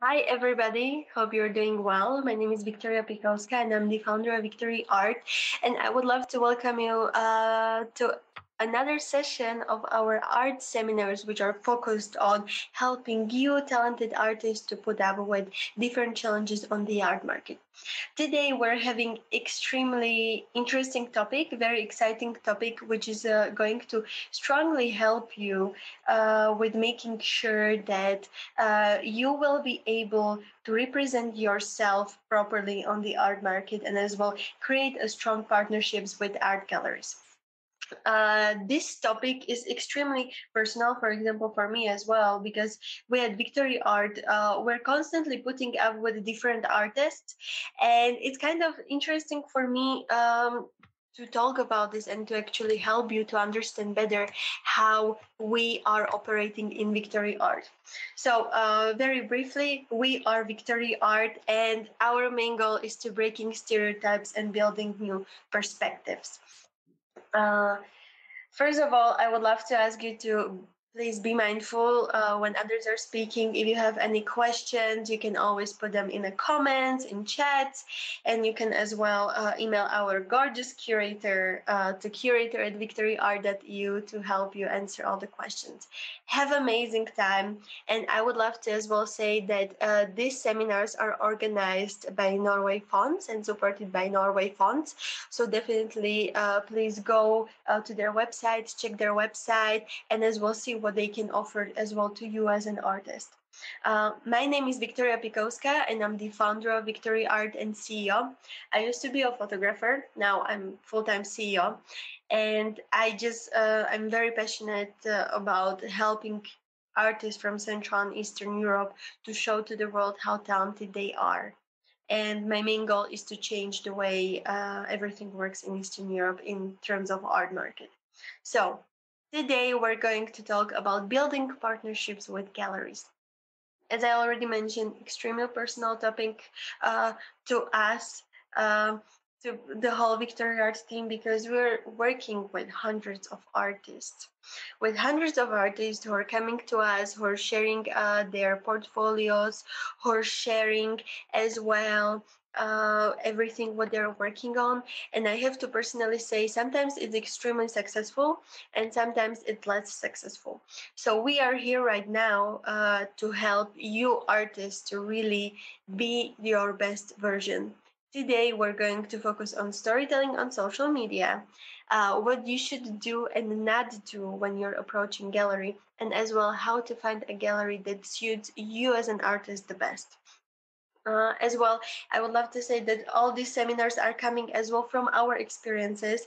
Hi, everybody. Hope you're doing well. My name is Victoria Pikowska, and I'm the founder of Victory Art. And I would love to welcome you to another session of our art seminars, which are focused on helping you, talented artists, to put up with different challenges on the art market. Today we're having extremely interesting topic, very exciting topic, which is going to strongly help you with making sure that you will be able to represent yourself properly on the art market and as well create a strong partnerships with art galleries. This topic is extremely personal, for example, for me as well, because we at Victory Art, we're constantly putting up with different artists, and it's kind of interesting for me to talk about this and to actually help you to understand better how we are operating in Victory Art. So, very briefly, we are Victory Art, and our main goal is to breaking stereotypes and building new perspectives. Uh, First of all, I would love to ask you to please be mindful when others are speaking. If you have any questions, you can always put them in the comments, in chats, and you can as well email our gorgeous curator to curator@victoryart.eu to help you answer all the questions. Have an amazing time. And I would love to as well say that these seminars are organized by Norway Funds and supported by Norway Funds. So definitely, please go to their website, check their website, and as well see what they can offer as well to you as an artist. My name is Victoria Pikowska, and I'm the founder of Victory Art and CEO. I used to be a photographer. Now I'm full-time CEO, and I'm very passionate about helping artists from Central and Eastern Europe to show to the world how talented they are. And my main goal is to change the way everything works in Eastern Europe in terms of art market. So today we're going to talk about building partnerships with galleries. As I already mentioned, extremely personal topic to us, to the whole Victoria Arts team, because we're working with hundreds of artists, who are coming to us, who are sharing their portfolios, who are sharing as well everything what they're working on. And I have to personally say, sometimes it's extremely successful and sometimes it's less successful. So we are here right now to help you artists to really be your best version. Today we're going to focus on storytelling on social media, what you should do and not do when you're approaching gallery, and as well how to find a gallery that suits you as an artist the best. As well, I would love to say that all these seminars are coming as well from our experiences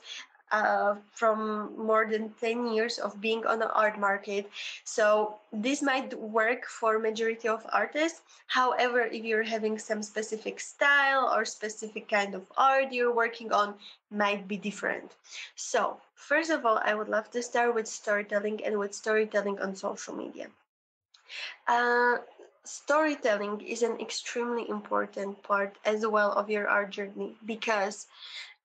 from more than 10 years of being on the art market. So this might work for majority of artists. However, if you're having some specific style or specific kind of art you're working on, might be different. So first of all, I would love to start with storytelling and with storytelling on social media. Uh, Storytelling is an extremely important part as well of your art journey, because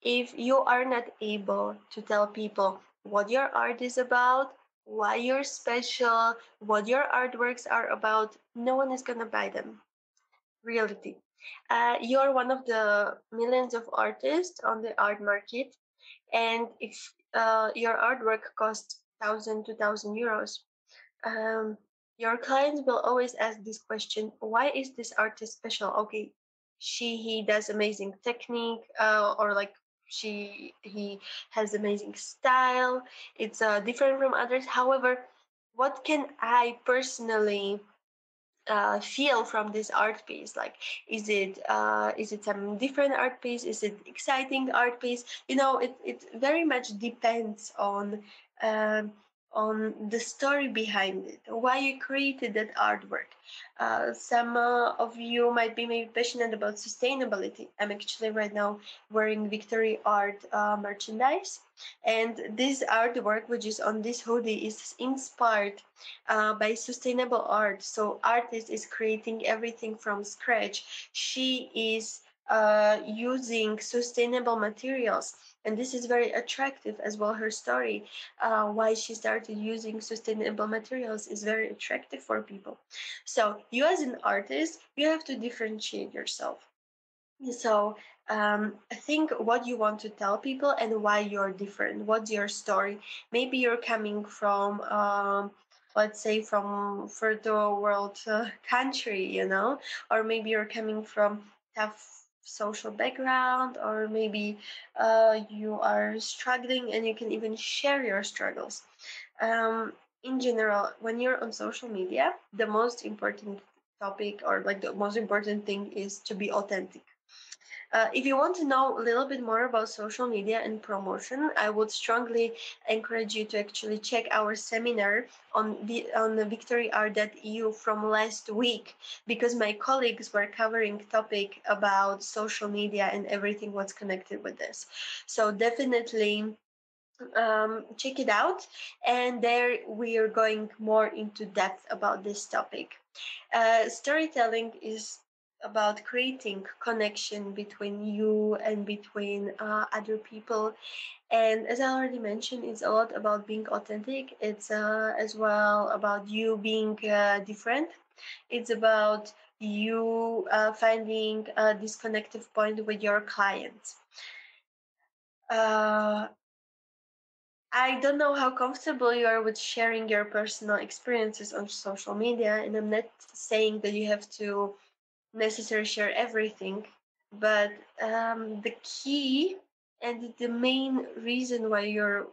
if you are not able to tell people what your art is about, why you're special, what your artworks are about, no one is going to buy them. Reality. You're one of the millions of artists on the art market, and if your artwork costs 1,000 to 2,000 euros, um, your clients will always ask this question: why is this artist special? Okay, he does amazing technique, or like he has amazing style. It's different from others. However, what can I personally feel from this art piece? Like, is it some different art piece? Is it exciting art piece? It very much depends um on the story behind it, why you created that artwork. Some of you might be maybe passionate about sustainability. I'm actually right now wearing Victory Art merchandise, and this artwork, which is on this hoodie, is inspired by sustainable art. So artist is creating everything from scratch. She is using sustainable materials. And this is very attractive as well. Her story, why she started using sustainable materials, is very attractive for people. So you as an artist, you have to differentiate yourself. So I think what you want to tell people and why you're different. What's your story? Maybe you're coming from, let's say, from third world country, or maybe you're coming from tough social background, or maybe you are struggling, and you can even share your struggles. In general, when you're on social media, the most important topic, or like the most important thing, is to be authentic. If you want to know a little bit more about social media and promotion, I would strongly encourage you to actually check our seminar on the victoryart.eu from last week, because my colleagues were covering topic about social media and everything what's connected with this. So definitely check it out, and there we are going more into depth about this topic. Storytelling is about creating connection between you and between other people, and as I already mentioned, it's a lot about being authentic. It's as well about you being different. It's about you finding this connective point with your clients. uh, I don't know how comfortable you are with sharing your personal experiences on social media, and I'm not saying that you have to necessarily share everything, but the key and the main reason why you're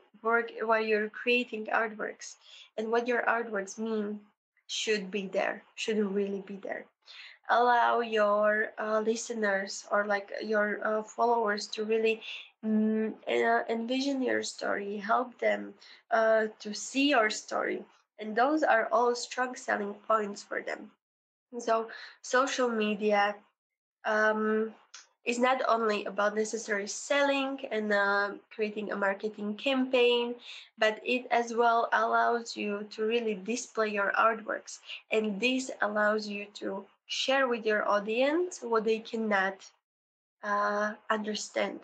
creating artworks and what your artworks mean should be there, should really be there. Allow your listeners, or like your followers, to really envision your story, help them to see your story, and those are all strong selling points for them. So social media um, is not only about necessary selling and creating a marketing campaign, but it as well allows you to really display your artworks. And this allows you to share with your audience what they cannot understand.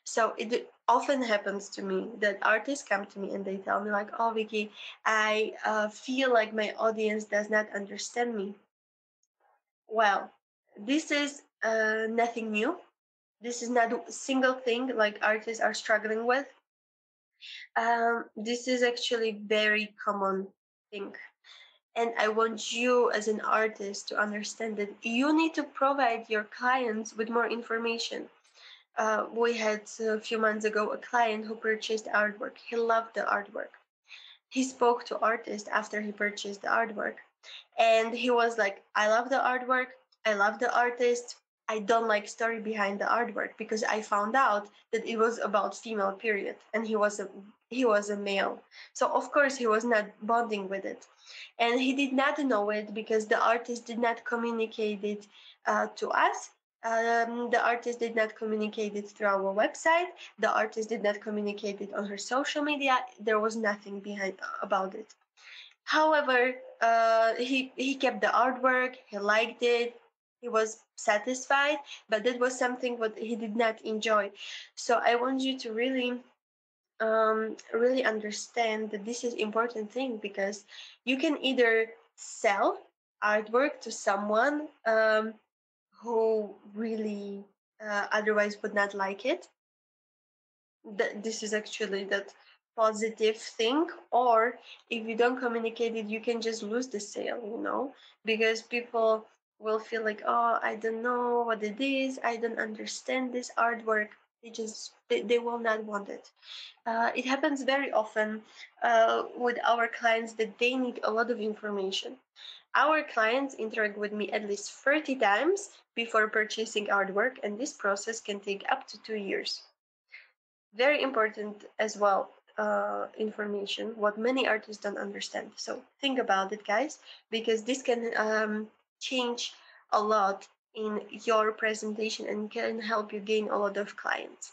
So it often happens to me that artists come to me and they tell me like, "Oh, Vicky, I feel like my audience does not understand me." Well, this is nothing new. This is not a single thing like artists are struggling with. This is actually very common thing. And I want you as an artist to understand that you need to provide your clients with more information. We had a few months ago a client who purchased artwork. He loved the artwork. He spoke to artists after he purchased the artwork, and he was like, I love the artwork, I love the artist, I don't like story behind the artwork, because I found out that it was about female period, and he was a male, so of course he was not bonding with it, and he did not know it because the artist did not communicate it to us. The artist did not communicate it through our website. The artist did not communicate it on her social media. There was nothing behind about it. However, he kept the artwork. He liked it. He was satisfied, but that was something what he did not enjoy. So I want you to really understand that this is important thing, because you can either sell artwork to someone who really otherwise would not like it. This is actually that positive thing, or if you don't communicate it, you can just lose the sale, because people will feel like, oh, I don't know what it is, I don't understand this artwork. They will not want it. It happens very often with our clients that they need a lot of information. Our clients interact with me at least 30 times before purchasing artwork, and this process can take up to 2 years. Very important as well, information, what many artists don't understand. So think about it, guys, because this can change a lot in your presentation and can help you gain a lot of clients.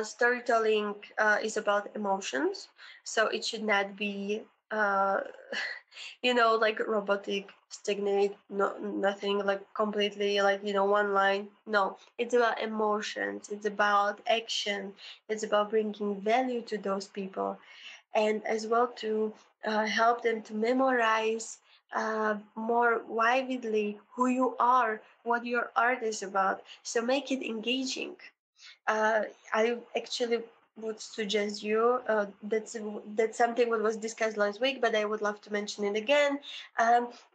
Storytelling is about emotions, so it should not be, like robotic. stagnate, nothing like completely like, one line. No, it's about emotions, it's about action, it's about bringing value to those people, and as well to help them to memorize more vividly who you are, what your art is about. So make it engaging. I actually would suggest you, that's something what was discussed last week, but I would love to mention it again.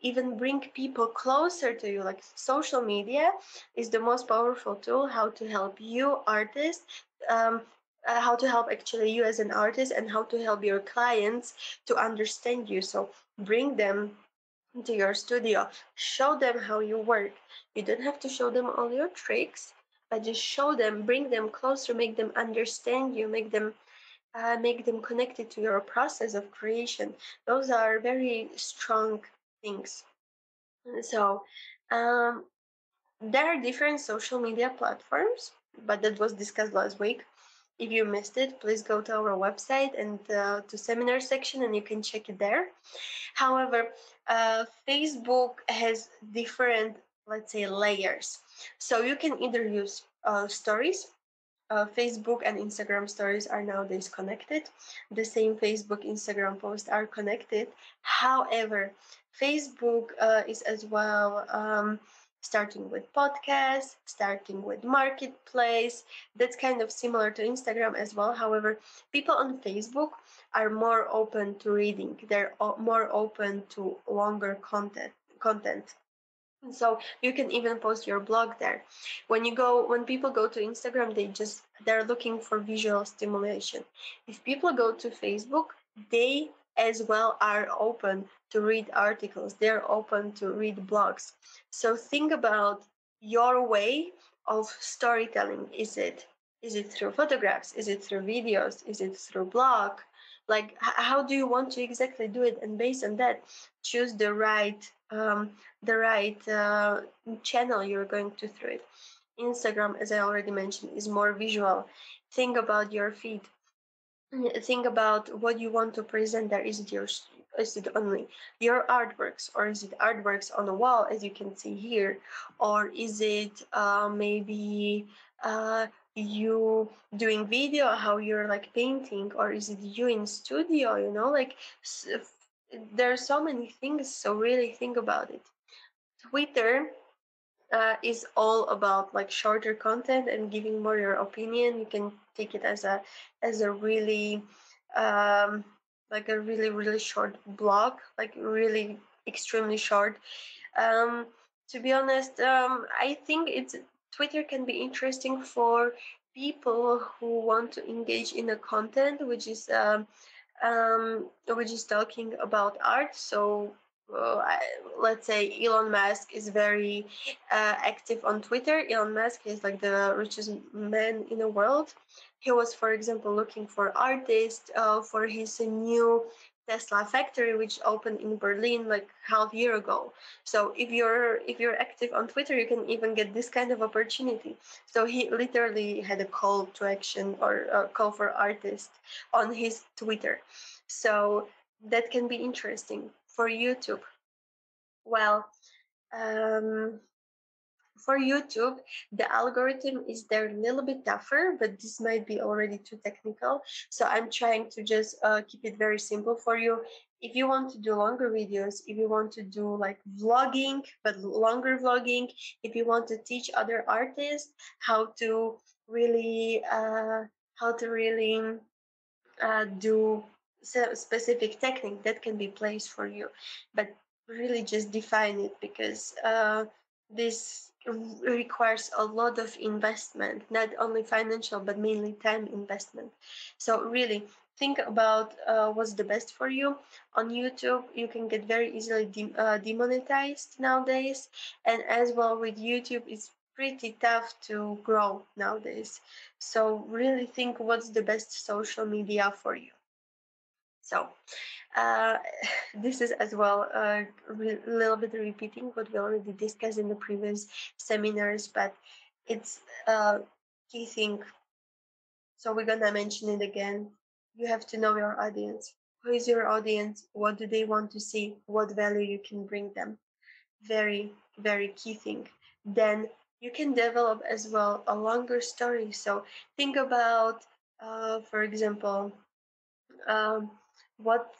Even bring people closer to you. Like social media is the most powerful tool how to help you artists, um, how to help actually you as an artist, and how to help your clients to understand you. So bring them into your studio, show them how you work. You don't have to show them all your tricks, but just show them, bring them closer, make them understand you, make them connected to your process of creation. Those are very strong things. So um, there are different social media platforms, but that was discussed last week. If you missed it, please go to our website and to seminar section, and you can check it there. However, Facebook has different, let's say, layers. So you can either use stories. Facebook and Instagram stories are nowadays connected. The same Facebook, Instagram posts are connected. However, Facebook is as well starting with podcasts, starting with marketplace. That's kind of similar to Instagram as well. However, people on Facebook are more open to reading. They're more open to longer content. So you can even post your blog there. When people go to Instagram, they're looking for visual stimulation. If people go to Facebook, they as well are open to read articles. They're open to read blogs. So think about your way of storytelling. Is it through photographs? Is it through videos? Is it through blog? Like how do you want to exactly do it? And based on that, choose the right channel you're going to through it. Instagram, as I already mentioned, is more visual. Think about your feed. Think about what you want to present there. Is it only your artworks, or is it artworks on the wall, as you can see here, or is it maybe you doing video, how you're like painting, or is it you in studio? Like there are so many things. So really think about it. Twitter is all about like shorter content and giving more your opinion. You can take it as a really um, like a really really short blog, like really extremely short. Um, to be honest, I think it's Twitter can be interesting for people who want to engage in a content which is talking about art. So let's say Elon Musk is very active on Twitter. Elon Musk is like the richest man in the world. He was, for example, looking for artists for his new Tesla factory, which opened in Berlin like half year ago. So if you're active on Twitter, you can even get this kind of opportunity. So he literally had a call to action, or a call for artists on his Twitter. So that can be interesting for YouTube. Well, um, for YouTube, the algorithm is there a little bit tougher, but this might be already too technical. So I'm trying to just keep it very simple for you. If you want to do longer videos, if you want to do like vlogging, but longer vlogging, if you want to teach other artists how to really, uh, how to really do specific technique, that can be placed for you, but really just define it, because this requires a lot of investment, not only financial but mainly time investment. So really think about what's the best for you. On YouTube you can get very easily demonetized nowadays, and as well with YouTube it's pretty tough to grow nowadays. So really think what's the best social media for you. So uh, this is as well a little bit repeating what we already discussed in the previous seminars, but it's a key thing. So we're gonna mention it again. You have to know your audience. Who is your audience? What do they want to see? What value you can bring them? very, very key thing. Then you can develop as well a longer story. So think about, for example, um, what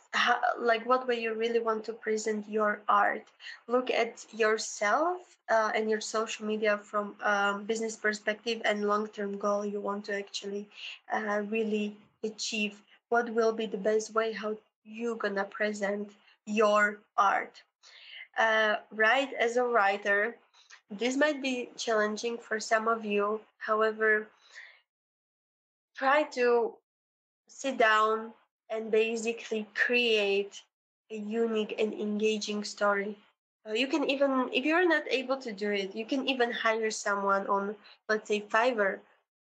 way you really want to present your art. Look at yourself and your social media from business perspective and long-term goal you want to actually really achieve. What will be the best way how you gonna present your art? Right, as a writer, this might be challenging for some of you. However, try to sit down and basically create a unique and engaging story. You can even, if you're not able to do it, you can even hire someone on, let's say, Fiverr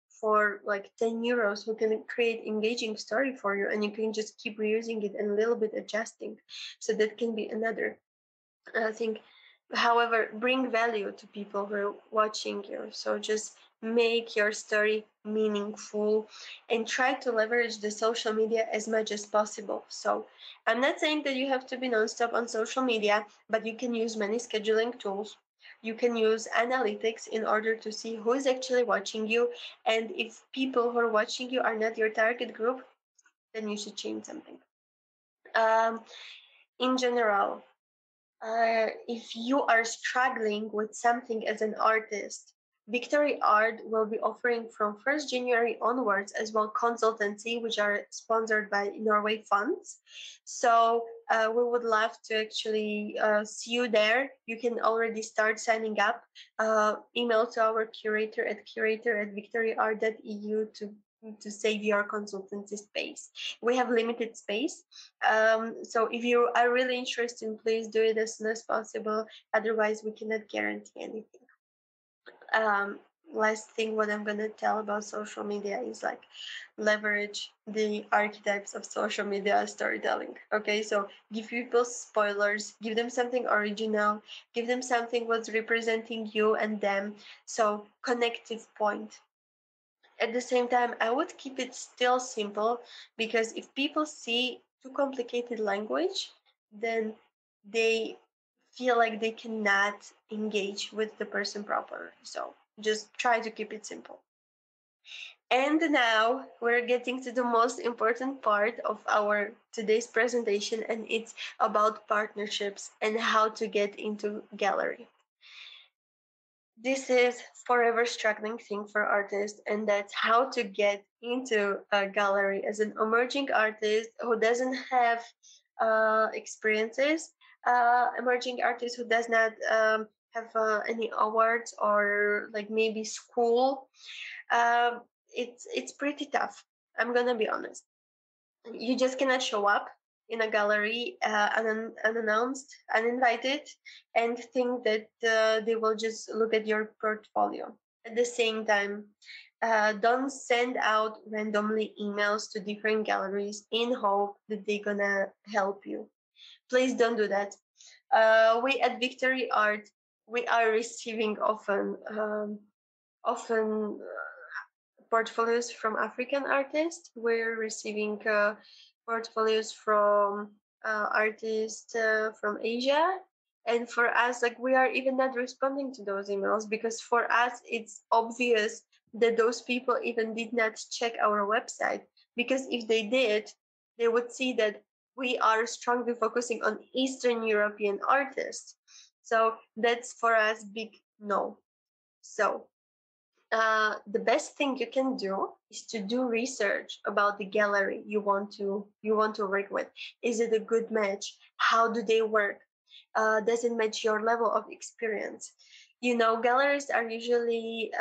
for like 10 euros who can create engaging story for you, and you can just keep reusing it and a little bit adjusting. So that can be another I think, however, bring value to people who are watching you. So just make your story meaningful and try to leverage the social media as much as possible. So I'm not saying that you have to be nonstop on social media, but you can use many scheduling tools. You can use analytics in order to see who is actually watching you. And if people who are watching you are not your target group, then you should change something. Um, in general, if you are struggling with something as an artist, Victory Art will be offering from 1st January onwards as well consultancy, which are sponsored by Norway Funds. So we would love to actually see you there. You can already start signing up. Email to our curator@victoryart.eu to save your consultancy space. We have limited space. So if you are really interested, please do it as soon as possible. Otherwise, we cannot guarantee anything. Um, Last thing, what I'm gonna tell about social media is like leverage the archetypes of social media storytelling. Okay, so give people spoilers, give them something original, give them something what's representing you and them. So connective point. At the same time, I would keep it still simple, because if people see too complicated language, then they feel like they cannot engage with the person properly. So just try to keep it simple. And now we're getting to the most important part of our today's presentation, and it's about partnerships and how to get into gallery. This is forever struggling thing for artists, and that's how to get into a gallery as an emerging artist who doesn't have experiences, emerging artist who does not have any awards or like maybe school. It's pretty tough, I'm gonna be honest. You just cannot show up in a gallery unannounced, uninvited, and think that they will just look at your portfolio. At the same time, don't send out randomly emails to different galleries in hope that they're gonna help you. Please don't do that. We at Victory Art, we are receiving often portfolios from African artists. We're receiving portfolios from artists from Asia. And for us, like, we are even not responding to those emails, because for us, it's obvious that those people even did not check our website. Because if they did, they would see that we are strongly focusing on Eastern European artists. So that's for us big no. So the best thing you can do is to do research about the gallery you want to work with. Is it a good match? How do they work? Does it match your level of experience? Galleries are usually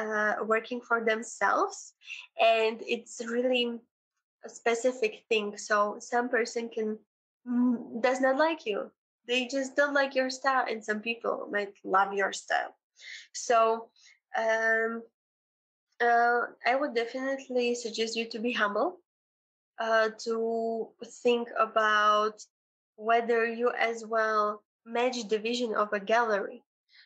working for themselves, and it's really a specific thing. So some person can does not like you. They just don't like your style, and some people might love your style. So um, I would definitely suggest you to be humble, to think about whether you as well match the vision of a gallery.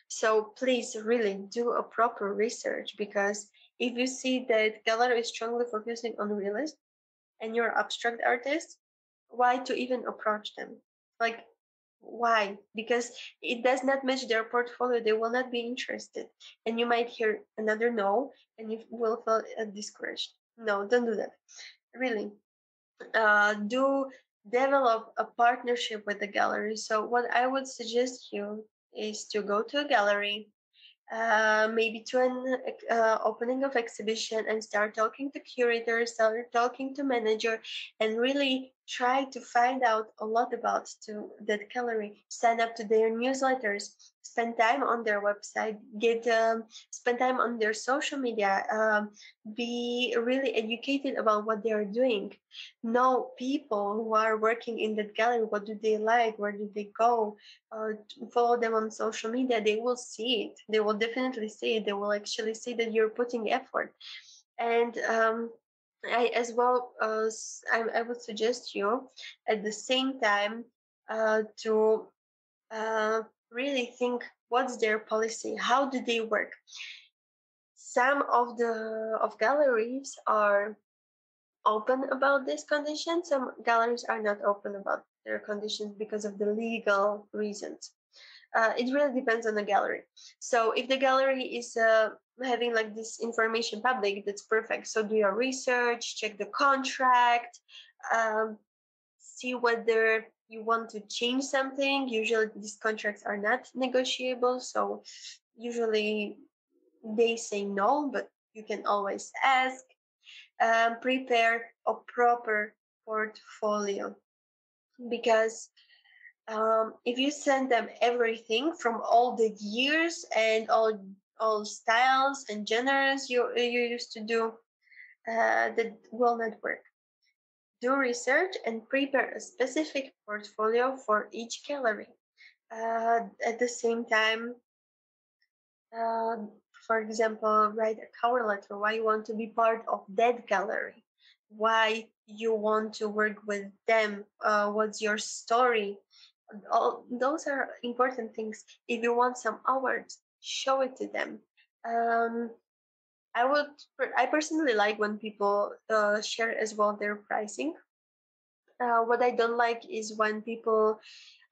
So please really do a proper research, because if you see that gallery is strongly focusing on realism and you're abstract artist, why to even approach them? Like, Why? Because it does not match their portfolio. They will not be interested. And you might hear another no, and you will feel discouraged. No, don't do that. Really. Do develop a partnership with the gallery. So, what I would suggest you is to go to a gallery, maybe to an opening of exhibition, and start talking to curators, start talking to manager, and really try to find out a lot about to that gallery. Sign up to their newsletters, spend time on their website, get spend time on their social media, be really educated about what they are doing. Know people who are working in that gallery. What do they like? Where do they go? Follow them on social media. They will see it. They will definitely see it. They will actually see that you're putting effort. And I as well, I would suggest you at the same time to really think what's their policy, how do they work. Some of the of galleries are open about this condition. Some galleries are not open about their conditions because of the legal reasons. It really depends on the gallery. So if the gallery is having like this information public, that's perfect. So do your research, check the contract, um, see whether you want to change something. Usually these contracts are not negotiable, so usually they say no, but you can always ask. Prepare a proper portfolio, because if you send them everything from all the years and all styles and genres you used to do, that will not work. Do research and prepare a specific portfolio for each gallery. At the same time, uh, for example, write a cover letter why you want to be part of that gallery, why you want to work with them, what's your story. All those are important things. If you want some awards, show it to them. um, I personally like when people share as well their pricing. What I don't like is when people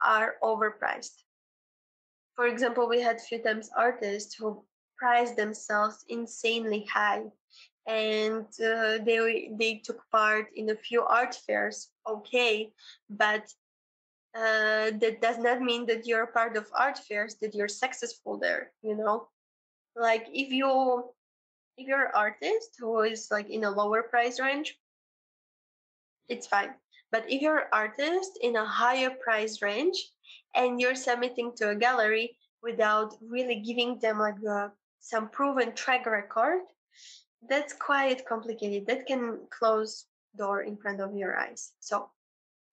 are overpriced. For example, we had few times artists who price themselves insanely high, and they took part in a few art fairs. Okay, but that does not mean that you're part of art fairs, that you're successful there. Like if you're an artist who is like in a lower price range, it's fine. But if you're an artist in a higher price range and you're submitting to a gallery without really giving them like some proven track record, that's quite complicated. That can close door in front of your eyes. So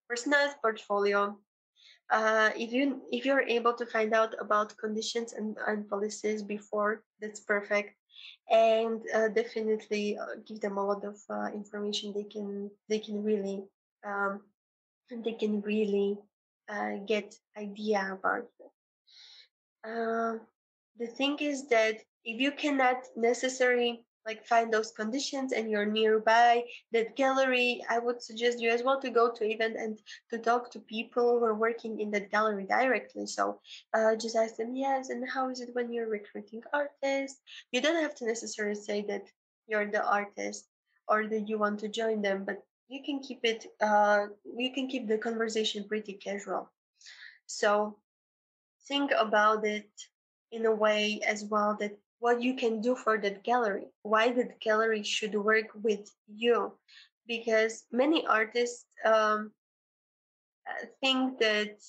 personalized portfolio. If you're able to find out about conditions and policies before, that's perfect. And definitely give them a lot of information. They can really um, get idea about it. The thing is that if you cannot necessarily like find those conditions and you're nearby that gallery, I would suggest you as well to go to event and to talk to people who are working in that gallery directly. So just ask them, yes, and how is it when you're recruiting artists? You don't have to necessarily say that you're the artist or that you want to join them, but you can keep the conversation pretty casual. So think about it in a way as well that what you can do for that gallery, why that gallery should work with you. Because many artists think that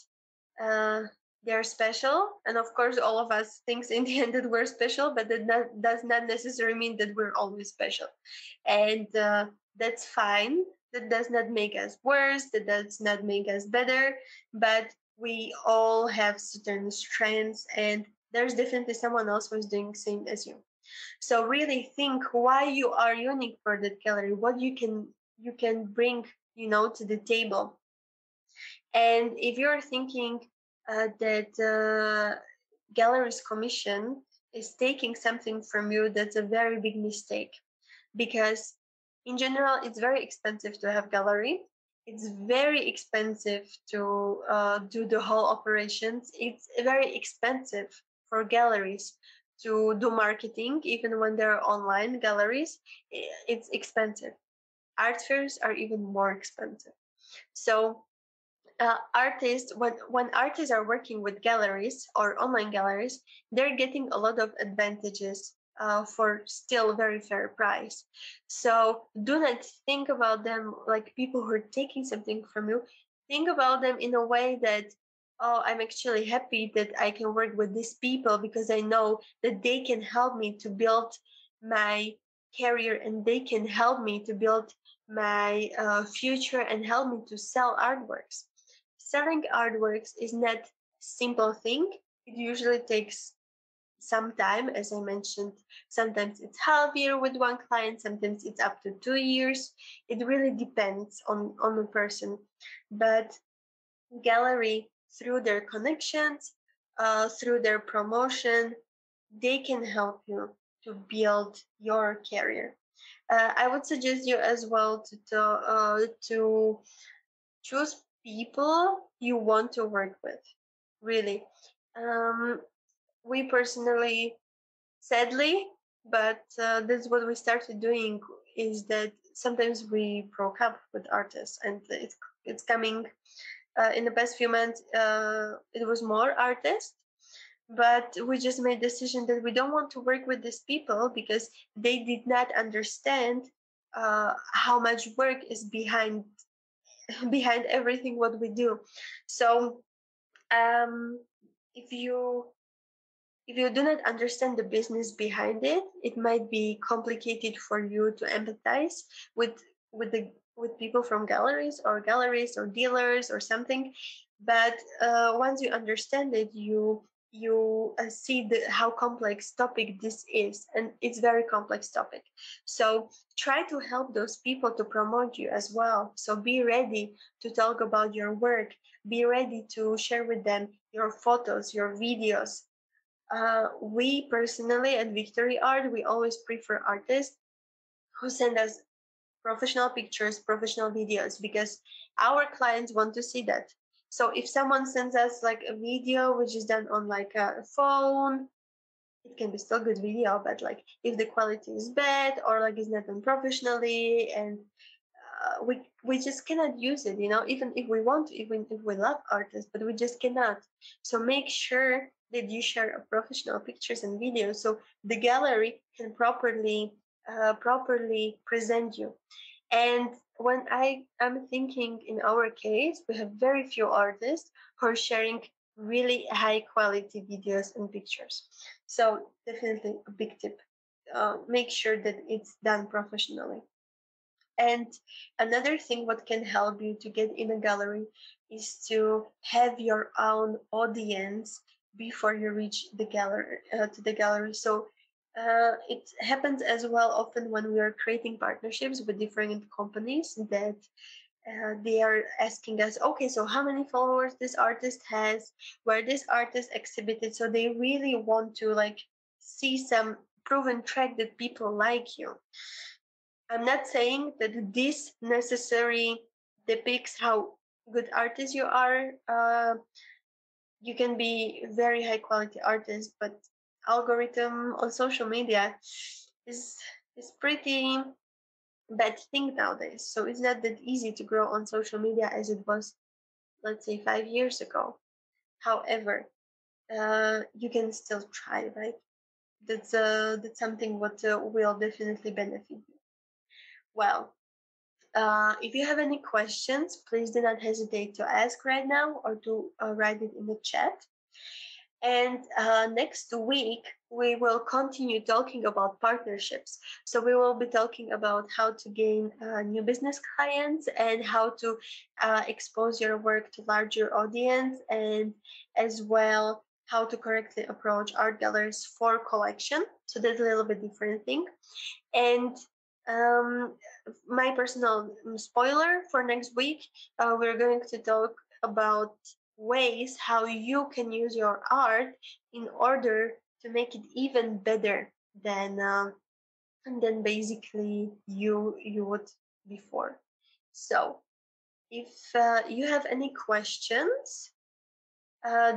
uh, they're special, and of course all of us thinks in the end that we're special, but does not necessarily mean that we're always special. And that's fine. That does not make us worse, that does not make us better, but we all have certain strengths, and there's definitely someone else who's doing the same as you. So really think why you are unique for that gallery, what you can bring, to the table. And if you're thinking that gallery's commission is taking something from you, that's a very big mistake, because in general it's very expensive to have gallery, it's very expensive to do the whole operations. It's very expensive for galleries to do marketing, even when they're online galleries. It's expensive. Art fairs are even more expensive. So artists, when artists are working with galleries or online galleries, they're getting a lot of advantages for still very fair price. So do not think about them like people who are taking something from you. Think about them in a way that, oh, I'm actually happy that I can work with these people because I know that they can help me to build my career, and they can help me to build my future and help me to sell artworks. Selling artworks is not a simple thing. It usually takes some time, as I mentioned. Sometimes it's half year with one client, sometimes it's up to 2 years. It really depends on the person. But gallery, through their connections, through their promotion, they can help you to build your career. I would suggest you as well to choose people you want to work with. Really, um, we personally, sadly, but that's what we started doing. Is that sometimes we broke up with artists, and it's coming in the past few months. It was more artists, but we just made decision that we don't want to work with these people because they did not understand how much work is behind everything what we do. So um, if you do not understand the business behind it, it might be complicated for you to empathize with with people from galleries or dealers or something. But once you understand it, you see how complex topic this is, and it's very complex topic. So try to help those people to promote you as well. So be ready to talk about your work. Be ready to share with them your photos, your videos. We personally at Victory Art, we always prefer artists who send us professional pictures, professional videos, because our clients want to see that. So if someone sends us like a video which is done on like a phone, it can be still good video, but like if the quality is bad or like it's not done professionally, and we just cannot use it, even if we want to, even if we love artists, but we just cannot. So make sure that you share professional pictures and videos so the gallery can properly present you. And when I am thinking in our case, we have very few artists who are sharing really high quality videos and pictures. So definitely a big tip. Make sure that it's done professionally. And another thing what can help you to get in a gallery is to have your own audience before you reach the gallery to the gallery. So it happens as well often when we are creating partnerships with different companies that they are asking us, okay, so how many followers this artist has, where this artist exhibited. So they really want to like see some proven track that people like you. I'm not saying that this necessarily depicts how good artist you are. You can be very high quality artist, but algorithm on social media is is pretty bad thing nowadays. So it's not that easy to grow on social media as it was, let's say, 5 years ago. However, you can still try, right? That's something what will definitely benefit you. Well, if you have any questions, please do not hesitate to ask right now or to write it in the chat. And next week, we will continue talking about partnerships. So we will be talking about how to gain new business clients and how to expose your work to larger audience, and as well how to correctly approach art galleries for collection. So that's a little bit different thing. And um, my personal spoiler for next week, we're going to talk about ways how you can use your art in order to make it even better than basically you would before. So If you have any questions,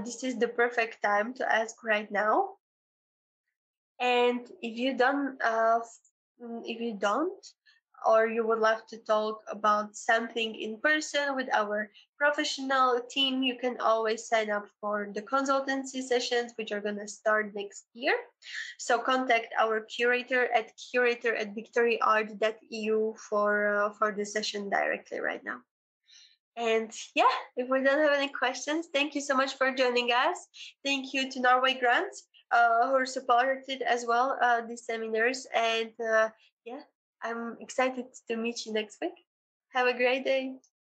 this is the perfect time to ask right now. And if you don't, or you would love to talk about something in person with our professional team, you can always sign up for the consultancy sessions, which are going to start next year. So contact our curator@victoryart.eu for the session directly right now. And yeah, if we don't have any questions, thank you so much for joining us. Thank you to Norway Grants, who supported as well these seminars. And yeah, I'm excited to meet you next week. Have a great day.